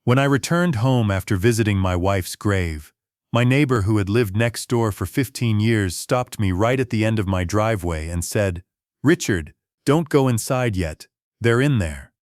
When I returned home after visiting my wife's grave, my neighbor who had lived next door for 15 years stopped me right at the end of my driveway and said, "Richard, don't go inside yet, they're in there."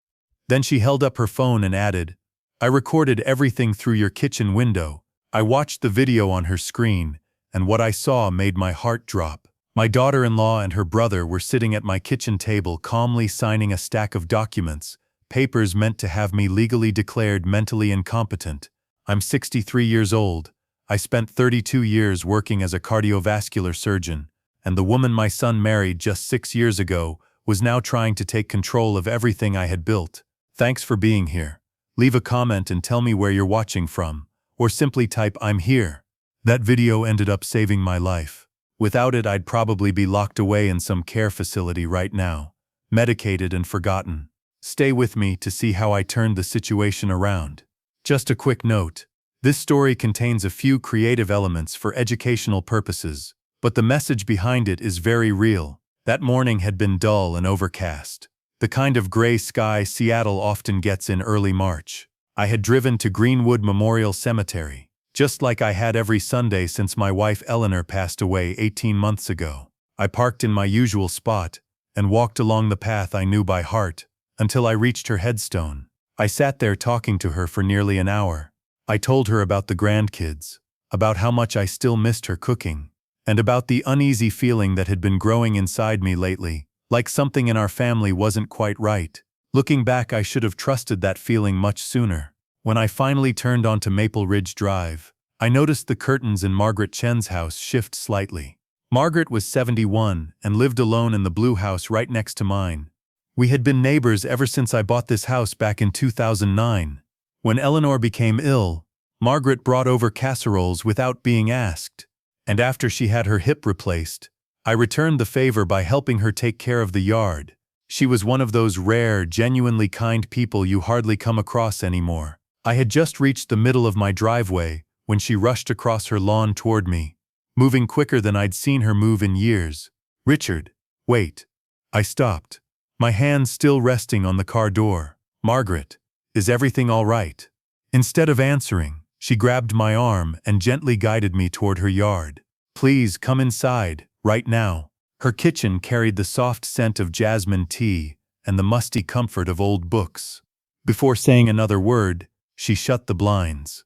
Then she held up her phone and added, "I recorded everything through your kitchen window." I watched the video on her screen, and what I saw made my heart drop. My daughter-in-law and her brother were sitting at my kitchen table calmly signing a stack of documents, papers meant to have me legally declared mentally incompetent. I'm 63 years old. I spent 32 years working as a cardiovascular surgeon, and the woman my son married just 6 years ago was now trying to take control of everything I had built. Thanks for being here. Leave a comment and tell me where you're watching from, or simply type "I'm here." That video ended up saving my life. Without it, I'd probably be locked away in some care facility right now, medicated and forgotten. Stay with me to see how I turned the situation around. Just a quick note. This story contains a few creative elements for educational purposes, but the message behind it is very real. That morning had been dull and overcast, the kind of gray sky Seattle often gets in early March. I had driven to Greenwood Memorial Cemetery, just like I had every Sunday since my wife Eleanor passed away 18 months ago. I parked in my usual spot and walked along the path I knew by heart until I reached her headstone. I sat there talking to her for nearly an hour. I told her about the grandkids, about how much I still missed her cooking, and about the uneasy feeling that had been growing inside me lately, like something in our family wasn't quite right. Looking back, I should have trusted that feeling much sooner. When I finally turned onto Maple Ridge Drive, I noticed the curtains in Margaret Chen's house shift slightly. Margaret was 71 and lived alone in the blue house right next to mine. We had been neighbors ever since I bought this house back in 2009. When Eleanor became ill, Margaret brought over casseroles without being asked. And after she had her hip replaced, I returned the favor by helping her take care of the yard. She was one of those rare, genuinely kind people you hardly come across anymore. I had just reached the middle of my driveway when she rushed across her lawn toward me, moving quicker than I'd seen her move in years. "Richard, wait." I stopped, my hands still resting on the car door. "Margaret, is everything all right?" Instead of answering, she grabbed my arm and gently guided me toward her yard. "Please come inside, right now." Her kitchen carried the soft scent of jasmine tea and the musty comfort of old books. Before saying another word, she shut the blinds.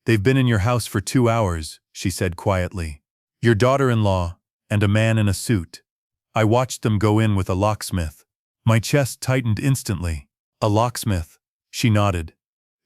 "They've been in your house for 2 hours," she said quietly. "Your daughter-in-law and a man in a suit." I watched them go in with a locksmith. My chest tightened instantly. "A locksmith?" She nodded.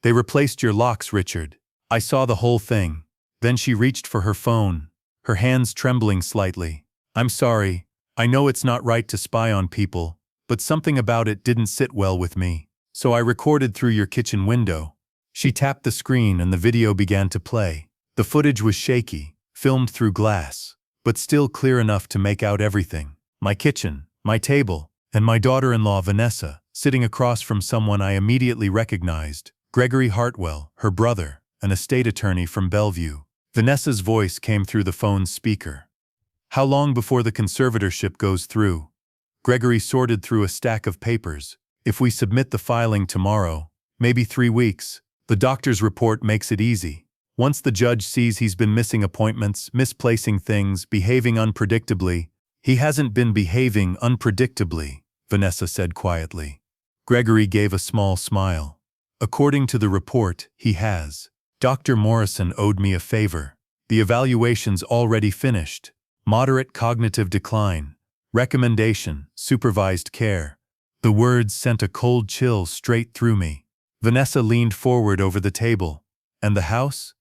"They replaced your locks, Richard." I saw the whole thing. Then she reached for her phone, her hands trembling slightly. "I'm sorry. I know it's not right to spy on people, but something about it didn't sit well with me. So I recorded through your kitchen window." She tapped the screen and the video began to play. The footage was shaky, filmed through glass, but still clear enough to make out everything. My kitchen, my table, and my daughter-in-law Vanessa, sitting across from someone I immediately recognized, Gregory Hartwell, her brother, an estate attorney from Bellevue. Vanessa's voice came through the phone's speaker. "How long before the conservatorship goes through?" Gregory sorted through a stack of papers. "If we submit the filing tomorrow, maybe 3 weeks. The doctor's report makes it easy. Once the judge sees he's been missing appointments, misplacing things, behaving unpredictably." "He hasn't been behaving unpredictably," Vanessa said quietly. Gregory gave a small smile. "According to the report, he has. Dr. Morrison owed me a favor. The evaluation's already finished. Moderate cognitive decline. Recommendation, supervised care." The words sent a cold chill straight through me. Vanessa leaned forward over the table. "And the house?"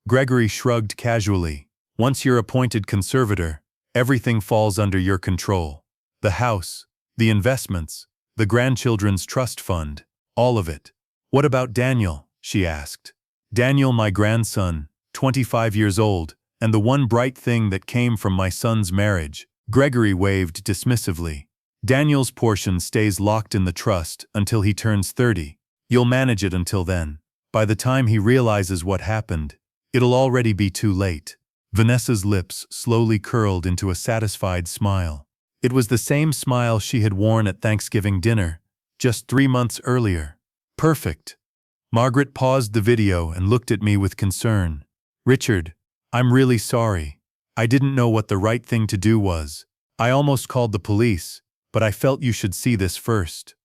Gregory shrugged casually. "Once you're appointed conservator, everything falls under your control. The house, the investments, the grandchildren's trust fund, all of it." "What about Daniel?" she asked. "Daniel, my grandson, 25 years old, and the one bright thing that came from my son's marriage." Gregory waved dismissively. "Daniel's portion stays locked in the trust until he turns 30. You'll manage it until then. By the time he realizes what happened, it'll already be too late." Vanessa's lips slowly curled into a satisfied smile. It was the same smile she had worn at Thanksgiving dinner, just 3 months earlier. "Perfect. Margaret paused the video and looked at me with concern. Richard, I'm really sorry. I didn't know what the right thing to do was. I almost called the police, but I felt you should see this first.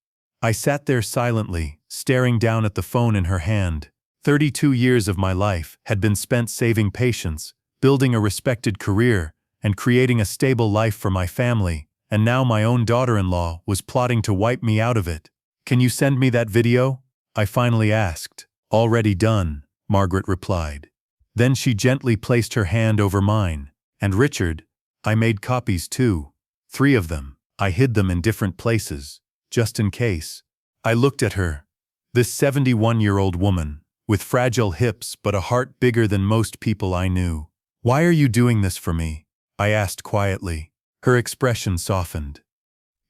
I sat there silently, staring down at the phone in her hand. 32 years of my life had been spent saving patients, building a respected career, and creating a stable life for my family, and now my own daughter-in-law was plotting to wipe me out of it. Can you send me that video? I finally asked. Already done, Margaret replied. Then she gently placed her hand over mine. And Richard, I made copies too. 3 of them. I hid them in different places, just in case. I looked at her. This 71-year-old woman, with fragile hips but a heart bigger than most people I knew. Why are you doing this for me? I asked quietly. Her expression softened.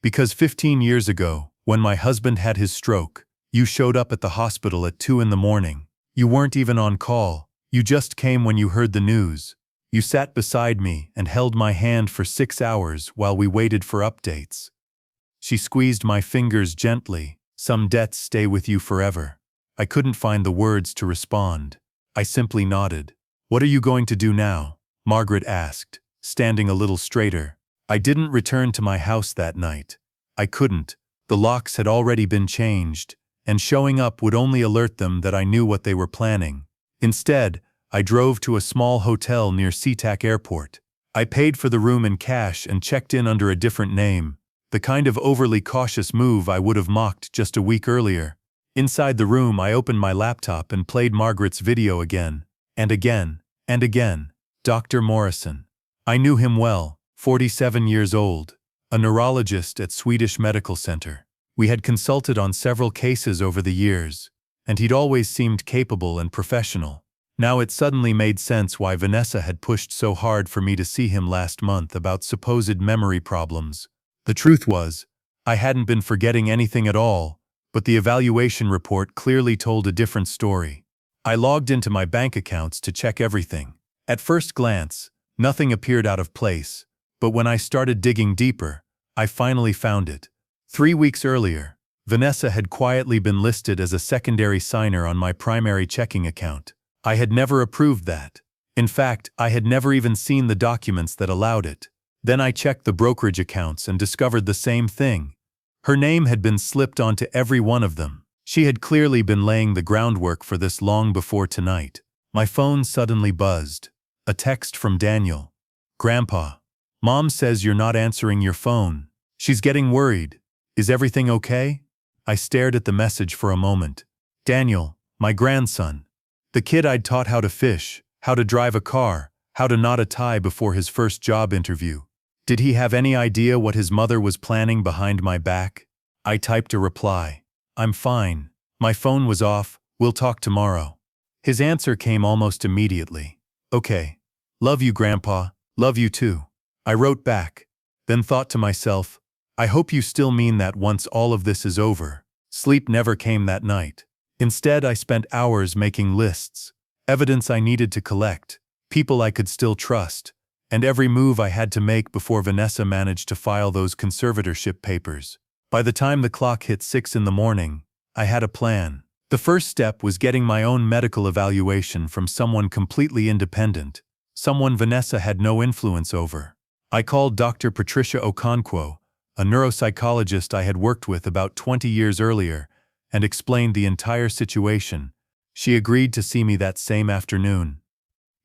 Because 15 years ago, when my husband had his stroke, you showed up at the hospital at 2 in the morning. You weren't even on call. You just came when you heard the news. You sat beside me and held my hand for 6 hours while we waited for updates. She squeezed my fingers gently. Some debts stay with you forever. I couldn't find the words to respond. I simply nodded. What are you going to do now? Margaret asked, standing a little straighter. I didn't return to my house that night. I couldn't. The locks had already been changed, and showing up would only alert them that I knew what they were planning. Instead, I drove to a small hotel near SeaTac Airport. I paid for the room in cash and checked in under a different name, the kind of overly cautious move I would have mocked just a week earlier. Inside the room, I opened my laptop and played Margaret's video again, and again, and again. Dr. Morrison. I knew him well, 47 years old, a neurologist at Swedish Medical Center. We had consulted on several cases over the years, and he'd always seemed capable and professional. Now it suddenly made sense why Vanessa had pushed so hard for me to see him last month about supposed memory problems. The truth was, I hadn't been forgetting anything at all, but the evaluation report clearly told a different story. I logged into my bank accounts to check everything. At first glance, nothing appeared out of place, but when I started digging deeper, I finally found it. 3 weeks earlier, Vanessa had quietly been listed as a secondary signer on my primary checking account. I had never approved that. In fact, I had never even seen the documents that allowed it. Then I checked the brokerage accounts and discovered the same thing. Her name had been slipped onto every one of them. She had clearly been laying the groundwork for this long before tonight. My phone suddenly buzzed. A text from Daniel. Grandpa, Mom says you're not answering your phone. She's getting worried. Is everything okay? I stared at the message for a moment. Daniel, my grandson. The kid I'd taught how to fish, how to drive a car, how to knot a tie before his first job interview. Did he have any idea what his mother was planning behind my back? I typed a reply. I'm fine. My phone was off. We'll talk tomorrow. His answer came almost immediately. Okay. Love you, Grandpa. Love you too. I wrote back, then thought to myself, I hope you still mean that once all of this is over. Sleep never came that night. Instead, I spent hours making lists, evidence I needed to collect, people I could still trust, and every move I had to make before Vanessa managed to file those conservatorship papers. By the time the clock hit 6 in the morning, I had a plan. The first step was getting my own medical evaluation from someone completely independent, someone Vanessa had no influence over. I called Dr. Patricia Okonkwo, a neuropsychologist I had worked with about 20 years earlier, and explained the entire situation. She agreed to see me that same afternoon.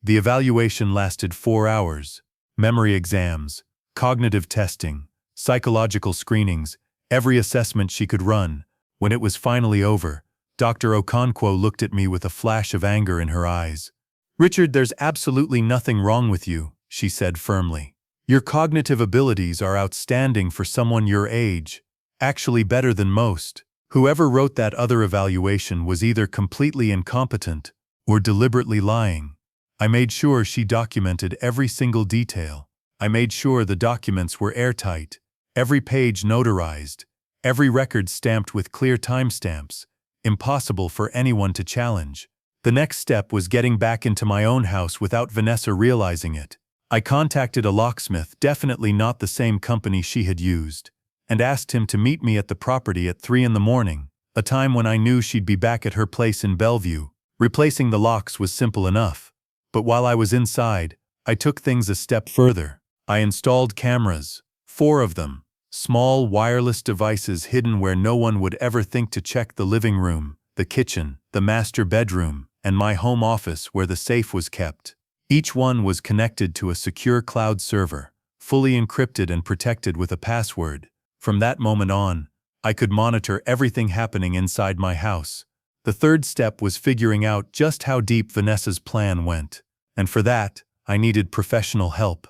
The evaluation lasted 4 hours. Memory exams, cognitive testing, psychological screenings, every assessment she could run. When it was finally over, Dr. Okonkwo looked at me with a flash of anger in her eyes. Richard, there's absolutely nothing wrong with you, she said firmly. Your cognitive abilities are outstanding for someone your age, actually better than most. Whoever wrote that other evaluation was either completely incompetent or deliberately lying. I made sure she documented every single detail. I made sure the documents were airtight, every page notarized, every record stamped with clear timestamps, impossible for anyone to challenge. The next step was getting back into my own house without Vanessa realizing it. I contacted a locksmith, definitely not the same company she had used, and asked him to meet me at the property at 3 in the morning. a time when I knew she'd be back at her place in Bellevue. Replacing the locks was simple enough. But while I was inside, I took things a step further. I installed cameras, 4 of them, small wireless devices hidden where no one would ever think to check: the living room, the kitchen, the master bedroom, and my home office where the safe was kept. Each one was connected to a secure cloud server, fully encrypted and protected with a password. From that moment on, I could monitor everything happening inside my house. The third step was figuring out just how deep Vanessa's plan went. And for that, I needed professional help.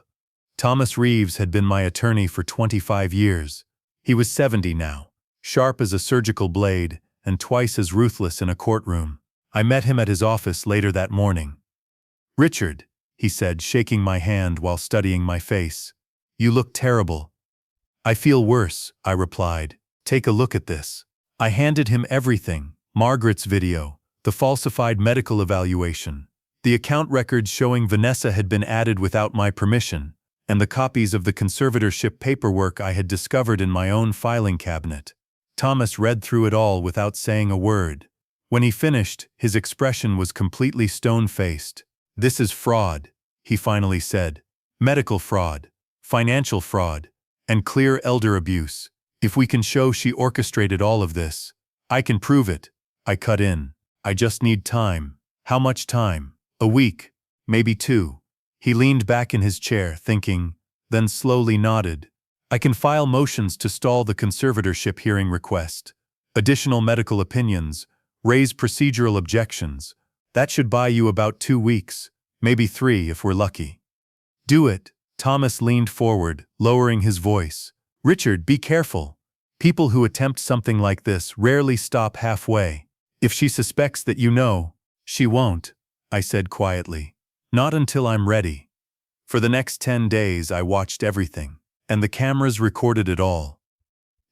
Thomas Reeves had been my attorney for 25 years. He was 70 now, sharp as a surgical blade, and twice as ruthless in a courtroom. I met him at his office later that morning. "Richard," he said, shaking my hand while studying my face, "you look terrible." "I feel worse," I replied. "Take a look at this." I handed him everything: Margaret's video, the falsified medical evaluation, the account records showing Vanessa had been added without my permission, and the copies of the conservatorship paperwork I had discovered in my own filing cabinet. Thomas read through it all without saying a word. When he finished, his expression was completely stone-faced. "This is fraud," he finally said. "Medical fraud, financial fraud, and clear elder abuse. If we can show she orchestrated all of this, I can prove it." I cut in. "I just need time." "How much time?" "A week, maybe 2. He leaned back in his chair, thinking, then slowly nodded. "I can file motions to stall the conservatorship hearing request, additional medical opinions, raise procedural objections. That should buy you about 2 weeks, maybe 3 if we're lucky." "Do it." Thomas leaned forward, lowering his voice. "Richard, be careful. People who attempt something like this rarely stop halfway. If she suspects that you know, she won't," I said quietly. "Not until I'm ready." For the next 10 days I watched everything, and the cameras recorded it all.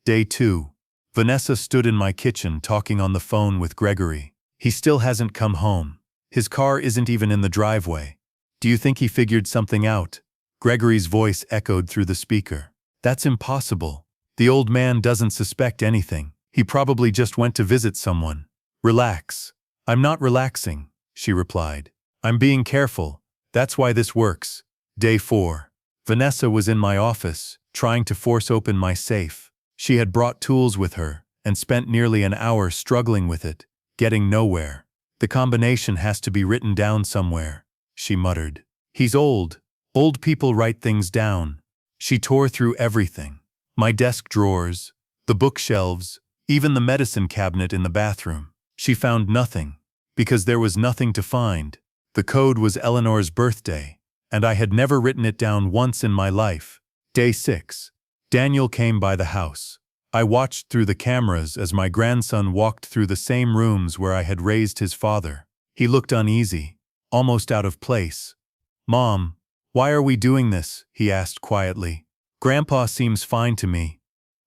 Day 2. Vanessa stood in my kitchen talking on the phone with Gregory. "He still hasn't come home. His car isn't even in the driveway. Do you think he figured something out?" Gregory's voice echoed through the speaker. "That's impossible. The old man doesn't suspect anything. He probably just went to visit someone." "Relax." "I'm not relaxing," she replied. "I'm being careful. That's why this works." Day 4. Vanessa was in my office, trying to force open my safe. She had brought tools with her, and spent nearly an hour struggling with it, getting nowhere. "The combination has to be written down somewhere," she muttered. "He's old. Old people write things down." She tore through everything. My desk drawers, the bookshelves, even the medicine cabinet in the bathroom. She found nothing, because there was nothing to find. The code was Eleanor's birthday, and I had never written it down once in my life. Day 6. Daniel came by the house. I watched through the cameras as my grandson walked through the same rooms where I had raised his father. He looked uneasy, almost out of place. "Mom, why are we doing this?" he asked quietly. "Grandpa seems fine to me."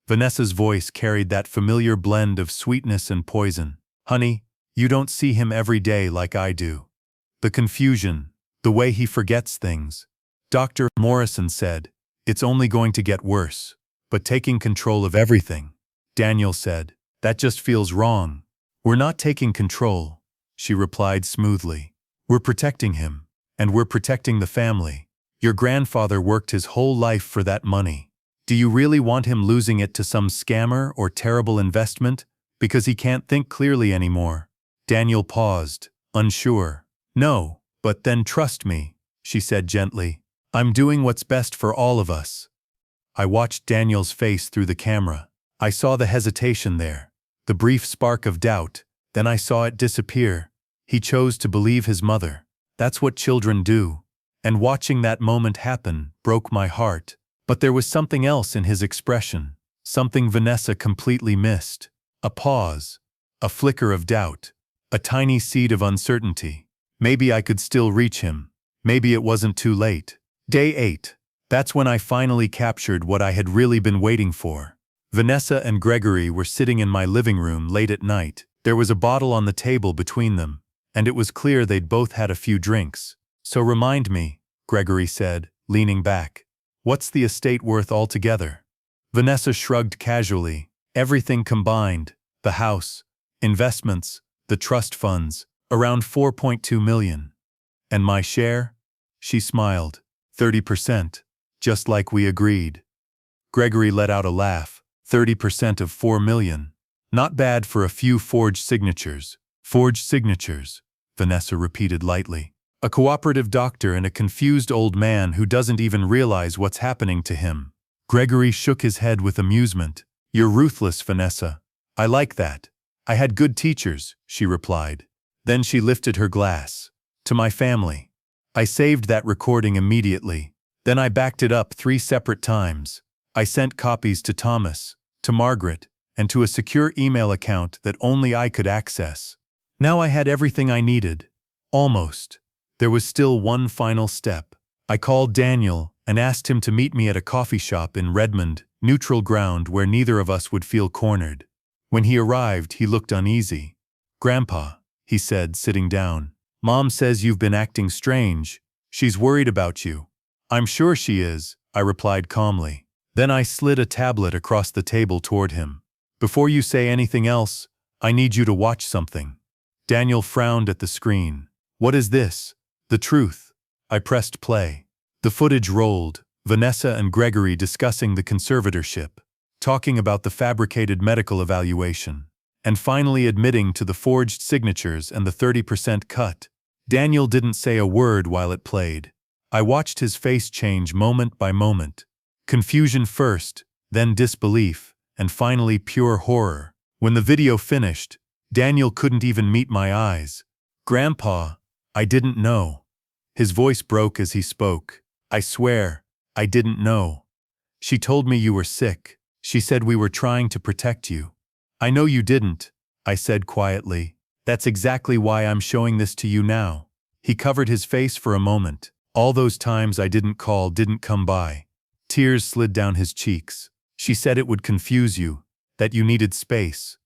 Vanessa's voice carried that familiar blend of sweetness and poison. "Honey, you don't see him every day like I do. The confusion, the way he forgets things. Dr. Morrison said, it's only going to get worse, but taking control of everything." Daniel said, "That just feels wrong." "We're not taking control," she replied smoothly. "We're protecting him, and we're protecting the family. Your grandfather worked his whole life for that money. Do you really want him losing it to some scammer or terrible investment because he can't think clearly anymore?" Daniel paused, unsure. "No, but then trust me," she said gently. "I'm doing what's best for all of us." I watched Daniel's face through the camera. I saw the hesitation there, the brief spark of doubt, then I saw it disappear. He chose to believe his mother. That's what children do. And watching that moment happen broke my heart. But there was something else in his expression, something Vanessa completely missed. A pause, a flicker of doubt, a tiny seed of uncertainty. Maybe I could still reach him. Maybe it wasn't too late. Day 8. That's when I finally captured what I had really been waiting for. Vanessa and Gregory were sitting in my living room late at night. There was a bottle on the table between them, and it was clear they'd both had a few drinks. "So remind me," Gregory said, leaning back. "What's the estate worth altogether?" Vanessa shrugged casually. "Everything combined, the house, Investments, the trust funds, around 4.2 million. And my share? She smiled. 30%, just like we agreed. Gregory let out a laugh. 30% of 4 million. Not bad for a few forged signatures. Forged signatures, Vanessa repeated lightly. A cooperative doctor and a confused old man who doesn't even realize what's happening to him. Gregory shook his head with amusement. You're ruthless, Vanessa. I like that. I had good teachers, she replied. Then she lifted her glass. To my family. I saved that recording immediately. Then I backed it up 3 separate times. I sent copies to Thomas, to Margaret, and to a secure email account that only I could access. Now I had everything I needed. Almost. There was still one final step. I called Daniel and asked him to meet me at a coffee shop in Redmond, neutral ground where neither of us would feel cornered. When he arrived, he looked uneasy. Grandpa, he said, sitting down. Mom says you've been acting strange. She's worried about you. I'm sure she is, I replied calmly. Then I slid a tablet across the table toward him. Before you say anything else, I need you to watch something. Daniel frowned at the screen. What is this? The truth. I pressed play. The footage rolled, Vanessa and Gregory discussing the conservatorship, talking about the fabricated medical evaluation, and finally admitting to the forged signatures and the 30% cut. Daniel didn't say a word while it played. I watched his face change moment by moment. Confusion first, then disbelief, and finally pure horror. When the video finished, Daniel couldn't even meet my eyes. Grandpa, I didn't know. His voice broke as he spoke. I swear, I didn't know. She told me you were sick. She said we were trying to protect you. I know you didn't, I said quietly. That's exactly why I'm showing this to you now. He covered his face for a moment. All those times I didn't call didn't come by. Tears slid down his cheeks. She said it would confuse you, that you needed space.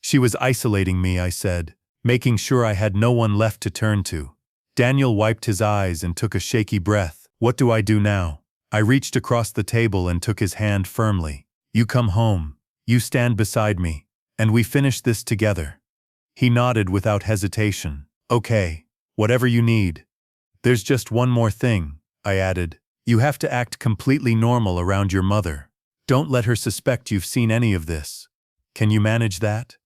She was isolating me, I said, making sure I had no one left to turn to. Daniel wiped his eyes and took a shaky breath. What do I do now? I reached across the table and took his hand firmly. You come home. You stand beside me. And we finish this together. He nodded without hesitation. Okay, whatever you need. There's just one more thing, I added. You have to act completely normal around your mother. Don't let her suspect you've seen any of this. Can you manage that?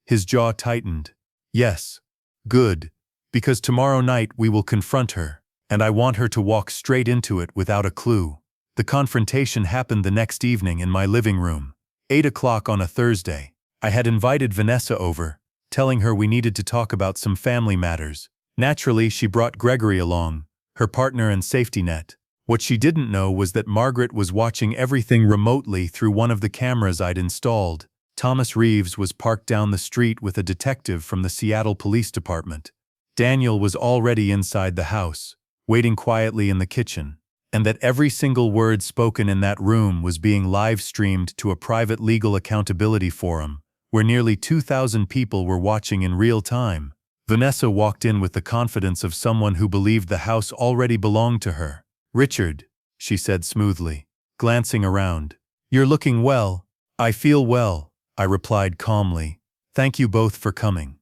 His jaw tightened. Yes. Good. Because tomorrow night we will confront her, and I want her to walk straight into it without a clue. The confrontation happened the next evening in my living room. 8 o'clock on a Thursday. I had invited Vanessa over, telling her we needed to talk about some family matters. Naturally, she brought Gregory along, her partner and safety net. What she didn't know was that Margaret was watching everything remotely through one of the cameras I'd installed. Thomas Reeves was parked down the street with a detective from the Seattle Police Department. Daniel was already inside the house, waiting quietly in the kitchen, and that every single word spoken in that room was being live-streamed to a private legal accountability forum, where nearly 2,000 people were watching in real time. Vanessa walked in with the confidence of someone who believed the house already belonged to her. Richard, she said smoothly, glancing around. You're looking well. I feel well, I replied calmly. Thank you both for coming.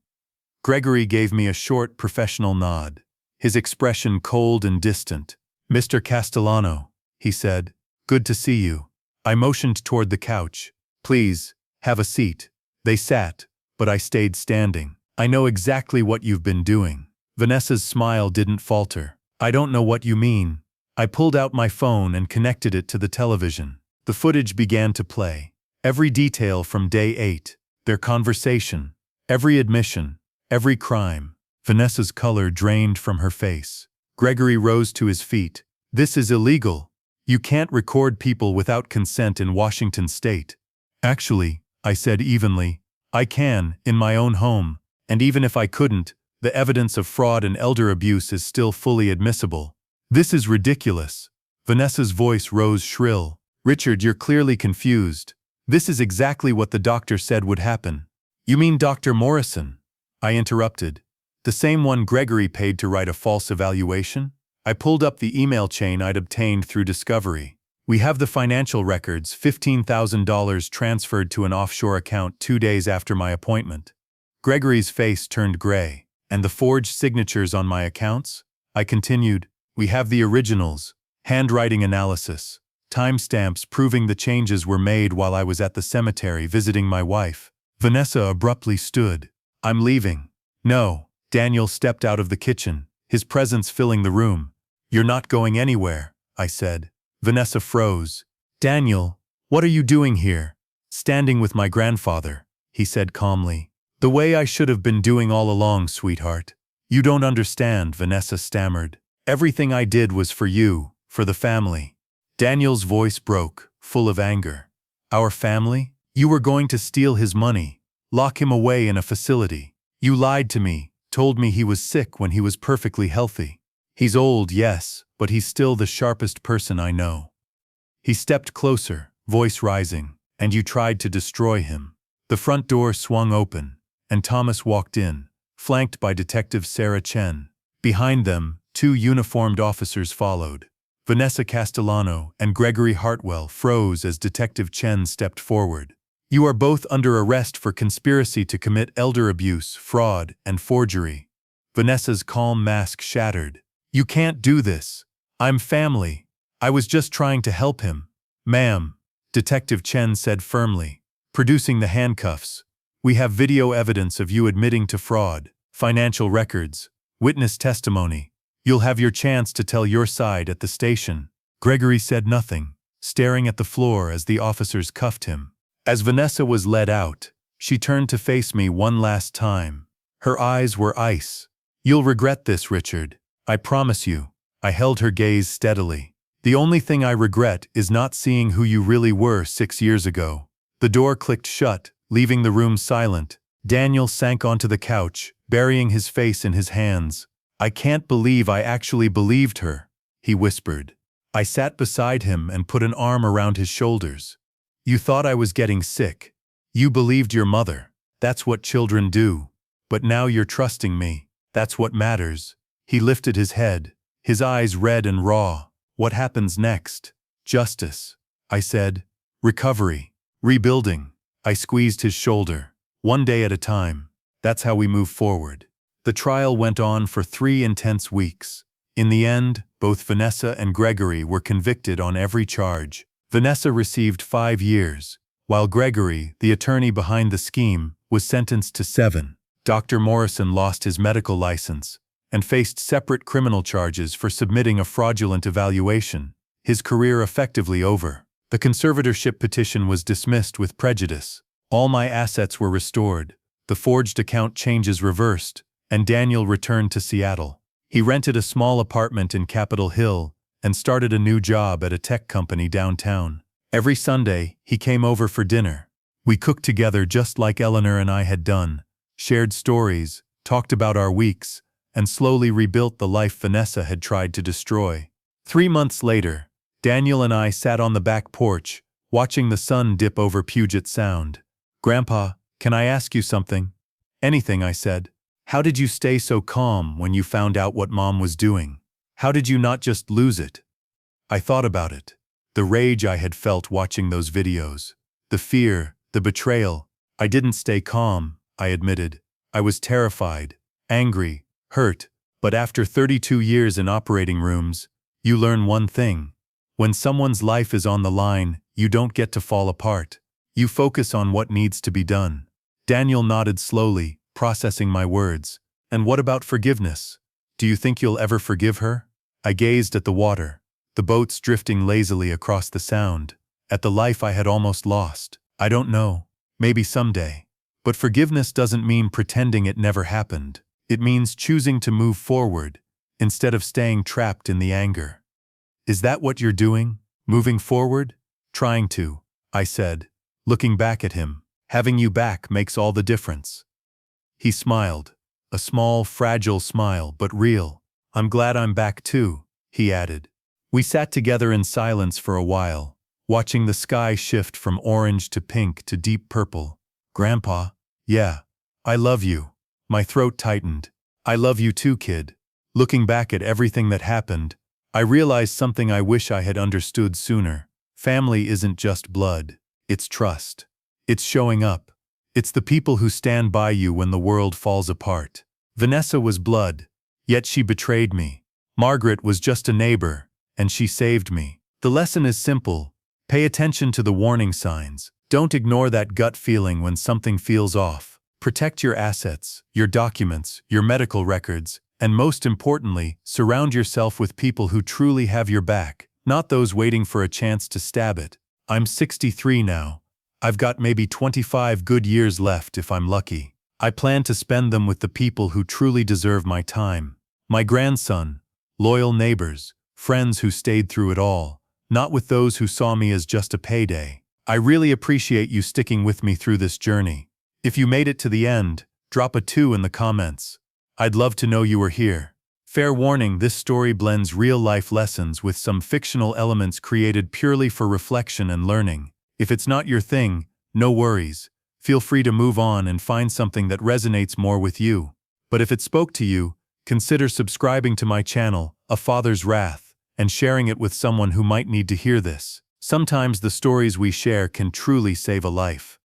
Gregory gave me a short, professional nod, his expression cold and distant. Mr. Castellano, he said, good to see you. I motioned toward the couch. Please, have a seat. They sat, but I stayed standing. I know exactly what you've been doing. Vanessa's smile didn't falter. I don't know what you mean. I pulled out my phone and connected it to the television. The footage began to play. Every detail from day 8, their conversation, every admission, every crime. Vanessa's color drained from her face. Gregory rose to his feet. This is illegal. You can't record people without consent in Washington state. Actually, I said evenly, I can, in my own home, and even if I couldn't, the evidence of fraud and elder abuse is still fully admissible. This is ridiculous. Vanessa's voice rose shrill. Richard, you're clearly confused. This is exactly what the doctor said would happen. You mean Dr. Morrison? I interrupted. The same one Gregory paid to write a false evaluation? I pulled up the email chain I'd obtained through Discovery. We have the financial records, $15,000 transferred to an offshore account 2 days after my appointment. Gregory's face turned gray. And the forged signatures on my accounts? I continued. We have the originals. Handwriting analysis. Timestamps proving the changes were made while I was at the cemetery visiting my wife. Vanessa abruptly stood. I'm leaving. No. Daniel stepped out of the kitchen, his presence filling the room. You're not going anywhere, I said. Vanessa froze. Daniel, what are you doing here? Standing with my grandfather, he said calmly. The way I should have been doing all along, sweetheart. You don't understand, Vanessa stammered. Everything I did was for you, for the family. Daniel's voice broke, full of anger. Our family? You were going to steal his money, lock him away in a facility. You lied to me, told me he was sick when he was perfectly healthy. He's old, yes, but he's still the sharpest person I know. He stepped closer, voice rising, and you tried to destroy him. The front door swung open, and Thomas walked in, flanked by Detective Sarah Chen. Behind them, 2 uniformed officers followed. Vanessa Castellano and Gregory Hartwell froze as Detective Chen stepped forward. You are both under arrest for conspiracy to commit elder abuse, fraud, and forgery. Vanessa's calm mask shattered. You can't do this. I'm family. I was just trying to help him. Ma'am, Detective Chen said firmly, producing the handcuffs. We have video evidence of you admitting to fraud, financial records, witness testimony. You'll have your chance to tell your side at the station. Gregory said nothing, staring at the floor as the officers cuffed him. As Vanessa was led out, she turned to face me one last time. Her eyes were ice. You'll regret this, Richard. I promise you. I held her gaze steadily. The only thing I regret is not seeing who you really were 6 years ago. The door clicked shut, leaving the room silent. Daniel sank onto the couch, burying his face in his hands. I can't believe I actually believed her, he whispered. I sat beside him and put an arm around his shoulders. You thought I was getting sick. You believed your mother. That's what children do. But now you're trusting me. That's what matters. He lifted his head, his eyes red and raw. What happens next? Justice, I said. Recovery. Rebuilding. I squeezed his shoulder. One day at a time. That's how we move forward. The trial went on for 3 intense weeks. In the end, both Vanessa and Gregory were convicted on every charge. Vanessa received 5 years, while Gregory, the attorney behind the scheme, was sentenced to 7. Dr. Morrison lost his medical license and faced separate criminal charges for submitting a fraudulent evaluation, his career effectively over. The conservatorship petition was dismissed with prejudice. All my assets were restored, the forged account changes reversed, and Daniel returned to Seattle. He rented a small apartment in Capitol Hill and started a new job at a tech company downtown. Every Sunday, he came over for dinner. We cooked together just like Eleanor and I had done, shared stories, talked about our weeks, and slowly rebuilt the life Vanessa had tried to destroy. 3 months later, Daniel and I sat on the back porch, watching the sun dip over Puget Sound. Grandpa, can I ask you something? Anything, I said. How did you stay so calm when you found out what Mom was doing? How did you not just lose it? I thought about it. The rage I had felt watching those videos. The fear, the betrayal. I didn't stay calm, I admitted. I was terrified, angry, hurt. But after 32 years in operating rooms, you learn one thing. When someone's life is on the line, you don't get to fall apart. You focus on what needs to be done. Daniel nodded slowly, processing my words. And what about forgiveness? Do you think you'll ever forgive her? I gazed at the water, the boats drifting lazily across the sound, at the life I had almost lost. I don't know. Maybe someday. But forgiveness doesn't mean pretending it never happened. It means choosing to move forward, instead of staying trapped in the anger. Is that what you're doing? Moving forward? Trying to, I said, looking back at him. Having you back makes all the difference. He smiled, a small, fragile smile, but real. I'm glad I'm back too, he added. We sat together in silence for a while, watching the sky shift from orange to pink to deep purple. Grandpa, yeah, I love you. My throat tightened. I love you too, kid. Looking back at everything that happened, I realized something I wish I had understood sooner. Family isn't just blood. It's trust. It's showing up. It's the people who stand by you when the world falls apart. Vanessa was blood, yet she betrayed me. Margaret was just a neighbor, and she saved me. The lesson is simple. Pay attention to the warning signs. Don't ignore that gut feeling when something feels off. Protect your assets, your documents, your medical records, and most importantly, surround yourself with people who truly have your back, not those waiting for a chance to stab it. I'm 63 now. I've got maybe 25 good years left if I'm lucky. I plan to spend them with the people who truly deserve my time. My grandson, loyal neighbors, friends who stayed through it all, not with those who saw me as just a payday. I really appreciate you sticking with me through this journey. If you made it to the end, drop a 2 in the comments. I'd love to know you were here. Fair warning, this story blends real-life lessons with some fictional elements created purely for reflection and learning. If it's not your thing, no worries. Feel free to move on and find something that resonates more with you. But if it spoke to you, consider subscribing to my channel, A Father's Wrath, and sharing it with someone who might need to hear this. Sometimes the stories we share can truly save a life.